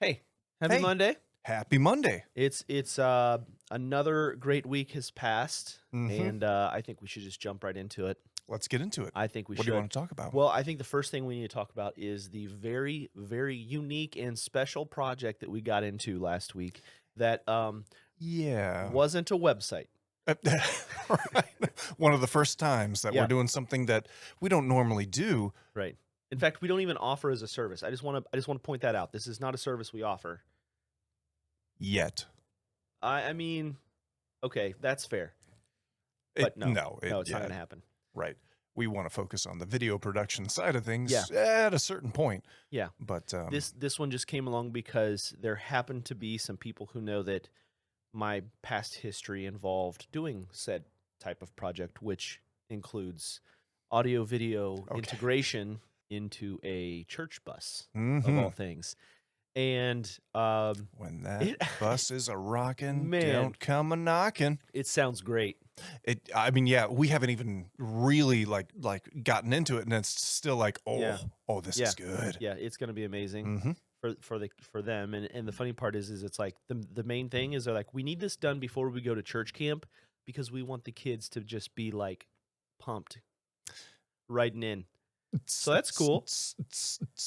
Hey, happy Hey, Monday. happy Monday. It's another great week has passed, Mhm. and I think we should just jump right into it. Let's get into it. I think we What do you should. wanna talk about? Well, I think the first thing we need to talk about is the very, very unique and special project that we got into last week that Yeah. wasn't a website. Uh, right. One of the first times that we're Yeah, doing something that we don't normally do right. In fact, we don't even offer as a service. I just want to point that out. This is not a service we offer. yet. I mean, okay, that's fair, but no, no, it's not going Yeah, to happen. right. We wanna focus on the video production side of Yeah, things at a certain point, yeah. but, This one just came along because there happened to be some people who know that my past history involved doing said type of project, which includes audio video okay. integration into a church bus of all Mhm. things. And When that it bus is a rockin', man, don't come a knockin'. it sounds great. I mean, yeah, we haven't even really, like, gotten into it, and it's still like, Yeah. "Oh, this Yeah. is good." Yeah, it's going to be amazing Mhm. for them. And the funny part is it's like the main thing is they're like, we need this done before we go to church camp because we want the kids to just be like pumped riding in. So that's cool.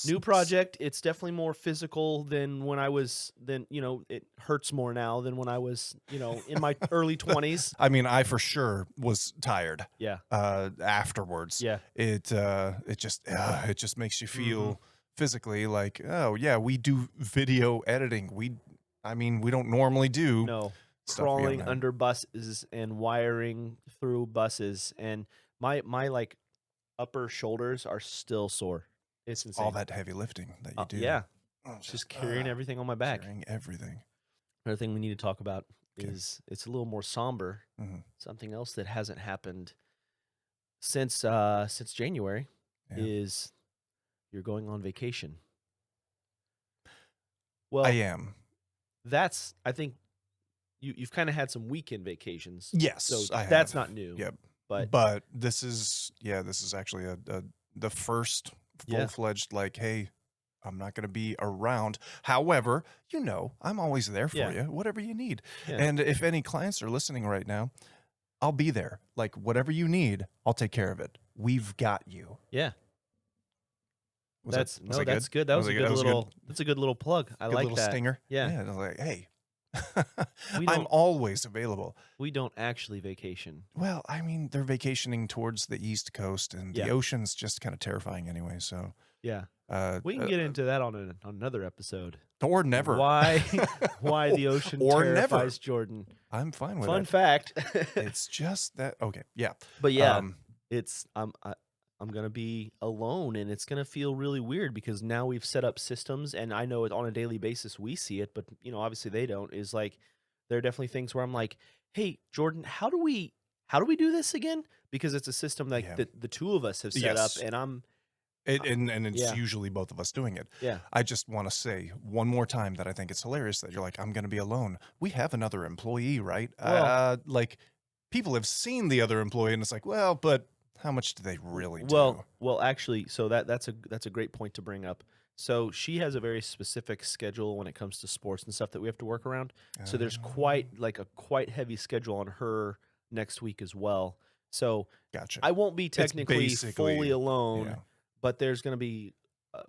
New project. It's definitely more physical than when I was it hurts more now than when I was, in my early 20s. I mean, I for sure was tired, Yeah. afterwards. Yeah. It just makes you Mhm. feel physically like, "Oh, yeah, we do video editing." I mean, we don't normally do No. stuff we haven't Crawling had under buses and wiring through buses and my like upper shoulders are still sore. It's all insane. that heavy lifting that you do. Yeah, Oh, just carrying everything on my back. carrying everything. Another thing we need to talk about Okay. is it's a little more somber. Mhm. Something else that hasn't happened since January Yeah. is you're going on vacation. I Well, am. that's I think you've kind of had some weekend vacations, so Yes, I that's have. not new. Yep. But But this is actually the first yeah, full-fledged, like, "Hey, I'm not gonna be around. However, I'm always there for yeah, you, whatever you need." yeah, And if any clients are listening right now, I'll be there. Like, whatever you need, I'll take care of it. We've got you. yeah. That's Was no, that good? that's good. That was a good That was a good little plug. I good like little that. stinger? Yeah. Yeah, and I was like, "Hey, We I'm don't always available." we don't actually vacation. Well, I mean, they're vacationing towards the East Coast, and the Yeah. ocean's just kinda terrifying anyway, so, Yeah. uh, We can uh, get into that on another episode. or never. Why why the ocean Or never. terrifies Jordan. I'm fine with Fun it. fact. It's just that okay, yeah. But yeah, Um, it's I'm gonna be alone and it's gonna feel really weird because now we've set up systems and I know it on a daily basis we see it, but obviously they don't, is like there are definitely things where I'm like, hey, Jordan, how do we do this again? Because it's a system like yeah. that the two of us have set up Yes. and I'm And it's yeah, usually both of us doing it. yeah. I just wanna say one more time that I think it's hilarious that you're like, "I'm gonna be alone." We have another employee, right? Well, Like, people have seen the other employee, and it's like, "Well, but how much do they really do?" well, actually, so that's a great point to bring up. So she has a very specific schedule when it comes to sports and stuff that we have to work around. So there's Oh, quite heavy schedule on her next week as well. So gotcha. I won't be It's technically fully basically alone, yeah. but there's going to be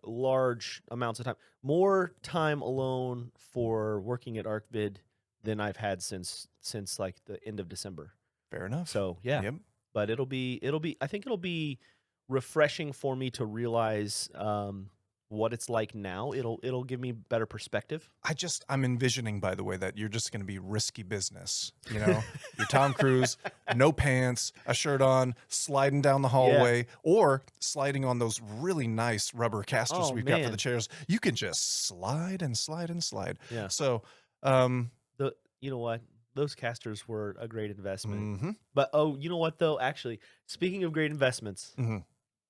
large amounts of time, more time alone for working at ArcVid than I've had since like the end of December. Fair enough. So yeah, Yep. but it'll be I think it'll be refreshing for me to realize what it's like now. It'll give me better perspective. I'm envisioning, by the way, that you're just gonna be risky business, you know? You're Tom Cruise, no pants, a shirt on, sliding down the Yeah. hallway, or sliding on those really nice rubber casters Oh we've got for the man. chairs. You can just slide and slide and slide. Yeah. So, um The you know what? Those casters were a great investment. mhm, But oh, you know what though? Actually, speaking of great investments, mhm.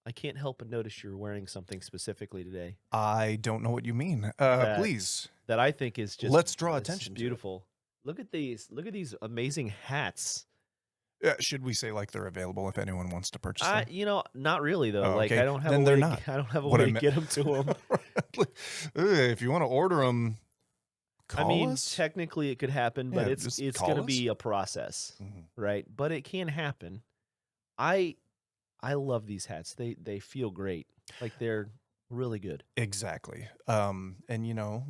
I can't help but notice you're wearing something specifically today I don't know what you mean. that Please, that I think is just let's draw it's just attention to it. beautiful. Look at these. Look at these amazing hats. Should we say, like, they're available if anyone wants to purchase I them? not really though. Oh, Like okay, then they're not. I don't have a What way I to meant get them to them. if you wanna order them, I Call mean, us. technically it could happen, but Yeah, it's just it's call gonna us. be a process, Mhm. right? But it can happen. I I love these hats. They feel great. Like they're really good. Exactly. And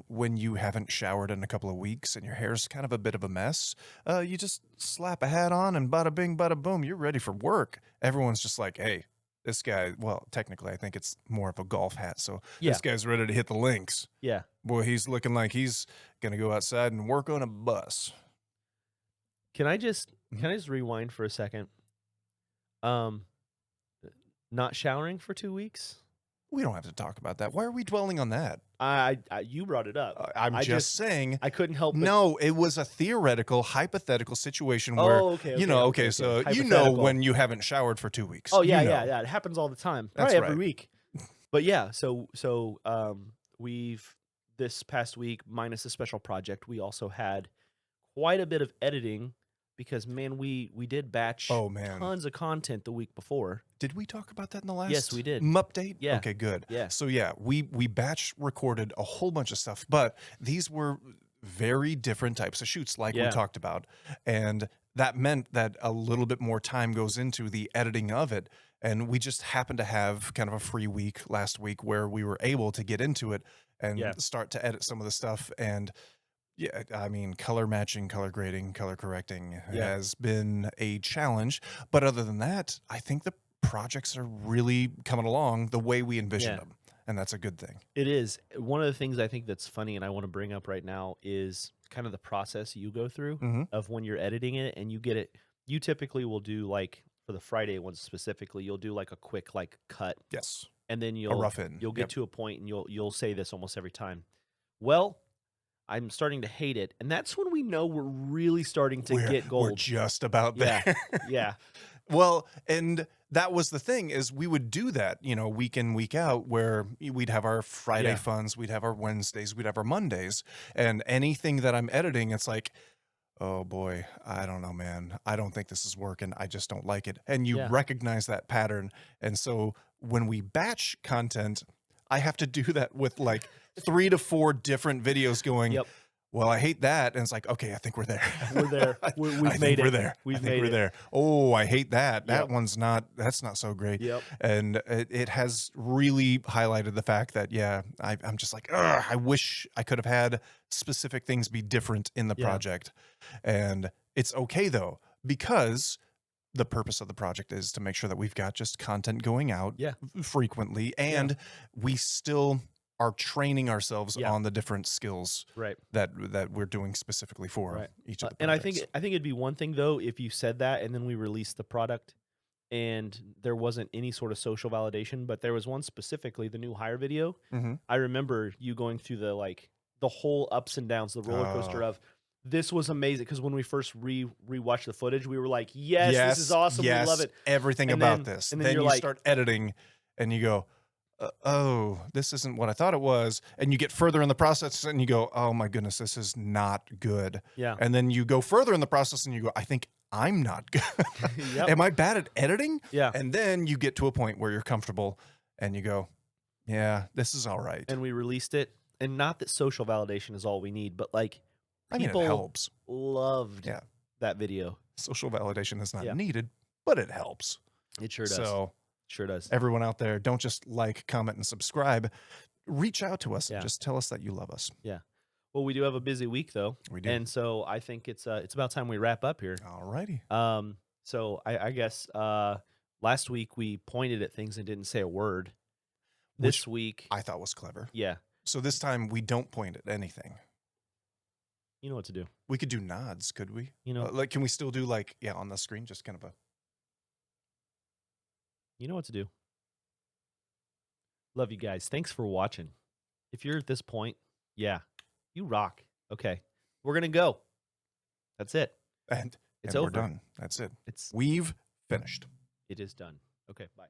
when you haven't showered in a couple of weeks and your hair's kind of a bit of a mess, you just slap a hat on and bada bing, bada boom, you're ready for work. Everyone's just like, hey, this guy, well, technically, I think it's more of a golf hat. So Yeah. this guy's ready to hit the links. Yeah. Boy, he's looking like he's going to go outside and work on a bus. Can I just Mhm. can I just rewind for a second? Um Not showering for 2 weeks? We don't have to talk about that. Why are we dwelling on that? I you brought it up. I'm I just just saying. I couldn't help but No, it was a theoretical, hypothetical situation where, Oh, okay, okay, okay, okay, okay. so Hypothetical. when you haven't showered for 2 weeks. Oh, yeah, yeah, yeah, it happens all the time. That's Probably every right. week. But yeah, we've this past week, minus a special project, we also had quite a bit of editing because, man, we did batch Oh, man. tons of content the week before. Did we talk about that in the Yes, last we did. update? Yeah. Okay, good. Yeah. So yeah, we batch recorded a whole bunch of stuff, but these were very different types of shoots like we Yeah. talked about. And that meant that a little bit more time goes into the editing of it. And we just happened to have kind of a free week last week where we were able to get into it and Yeah. start to edit some of the stuff. And yeah, I mean, color matching, color grading, color correcting Yeah. has been a challenge. But other than that, I think the projects are really coming along the way we envisioned Yeah. them. And that's a good thing. It is. One of the things I think that's funny and I want to bring up right now is kind of the process you go through Mm-hmm. of when you're editing it and you get it. You typically will do like for the Friday ones specifically, you'll do like a quick like cut Yes. and then A rough in. you'll get Yep. to a point and you'll say this almost every time. Well, I'm starting to hate it. And that's when we know we're really starting to get We're gold. just about Yeah. there. Yeah. Well, and that was the thing is we would do that, week in, week out, where we'd have our Friday Yeah. funs, we'd have our Wednesdays, we'd have our Mondays, and anything that I'm editing, it's like, oh boy, I don't know, man. I don't think this is working. I just don't like it. And you Yeah. recognize that pattern. And so when we batch content, I have to do that with like 3 to 4 different videos going, Yep. well, I hate that. And it's like, okay, I think we're there. We're there. I We've think made we're it. there. We've I think made we're it. there. Oh, I hate that. That Yep. one's that's not so great. Yep. And it has really highlighted the fact that, yeah, I'm just like, ugh, I wish I could have had specific things be different in the Yeah. project. And it's okay though, because the purpose of the project is to make sure that we've got just content going out Yeah. frequently, and we still are training ourselves Yeah. on the different skills Right. that we're doing specifically for Right. each of the And I projects. think it'd be one thing though if you said that and then we released the product and there wasn't any sort of social validation, but there was one specifically, the new hire video. Mhm. I remember you going through the whole ups and downs, the roller coaster Oh. of this was amazing because when we first rewatched the footage, we were like, yes, this is awesome. Yes, We love it. everything And about then- this. and Then then you're you like- start editing and you go, oh, this isn't what I thought it was. And you get further in the process and you go, oh my goodness, this is not good. Yeah. And then you go further in the process and you go, I think I'm not good. Yep. Am I bad at editing? Yeah. And then you get to a point where you're comfortable and you go, yeah, this is all right. And we released it. And not that social validation is all we need, but like I mean, people it helps. loved Yeah. that video. Social validation is not Yeah. needed, but it helps. It sure does. So Sure does. everyone out there, don't just like, comment, and subscribe. Reach out to us Yeah. and just tell us that you love us. Well, we do have a busy week though. We do. And so I think it's about time we wrap up here. All righty. So I guess last week we pointed at things and didn't say a word. This week, I thought was clever. yeah, So this time we don't point at anything. you know what to do. We could do nods, could we? You know, Like, can we still do like, yeah, on the screen, just kind of a. you know what to do. Love you guys. Thanks for watching. If you're at this point, yeah, you rock. Okay, we're gonna go. That's it. And It's and over. we're done. That's it. It's We've finished. it is done. Okay, bye.